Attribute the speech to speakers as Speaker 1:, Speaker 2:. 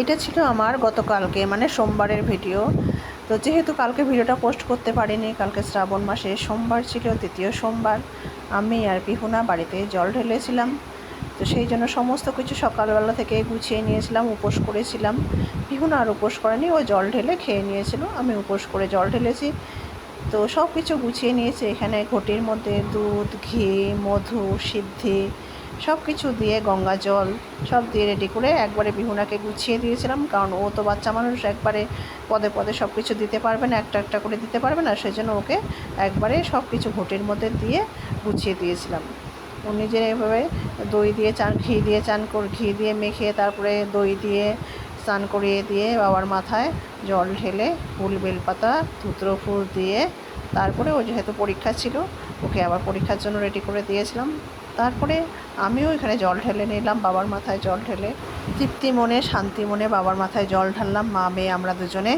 Speaker 1: এটা ছিল আমার গতকালকে মানে সোমবারের ভিডিও। তো যেহেতু কালকে ভিডিওটা পোস্ট করতে পারিনি, কালকে শ্রাবণ মাসে সোমবার ছিল, দ্বিতীয় সোমবার, আমি আর পিহুনা বাড়িতে জল ঢেলেছিলাম। তো সেই জন্য সমস্ত কিছু সকালবেলা থেকে গুছিয়ে নিয়েছিলাম, উপোস করেছিলাম। পিহুনা আর উপোস করেনি, ও জল ঢেলে খেয়ে নিয়েছিল, আমি উপোস করে জল ঢেলেছি। তো সব কিছু গুছিয়ে নিয়েছি। এখানে ঘটির মধ্যে দুধ, ঘি, মধু, সিদ্ধি সব কিছু দিয়ে, গঙ্গা জল সব দিয়ে রেডি করে একবারে পিহুনাকে গুছিয়ে দিয়েছিলাম। কারণ ও তো বাচ্চা মানুষ, একবারে পদে পদে সব কিছু দিতে পারবে না, একটা একটা করে দিতে পারবে না, সেই জন্য ওকে একবারে সব কিছু ঘটির মধ্যে দিয়ে গুছিয়ে দিয়েছিলাম। ও নিজের এভাবে দই দিয়ে চান, ঘি দিয়ে চান করে, ঘি দিয়ে মেখে তারপরে দই দিয়ে স্নান করিয়ে দিয়ে বাবার মাথায় জল ঢেলে ফুল, বেলপাতা, ধুতরো ফুল দিয়ে তারপরে ও যেহেতু পরীক্ষা ছিল, ওকে আবার পরীক্ষার জন্য রেডি করে দিয়েছিলাম। তারপরে আমিও এখানে জল ঢেলে নিলাম, বাবার মাথায় জল ঢেলে তৃপ্তি মনে, শান্তি মনে বাবার মাথায় জল ঢাললাম, মা মেয়ে আমরা দুজনে।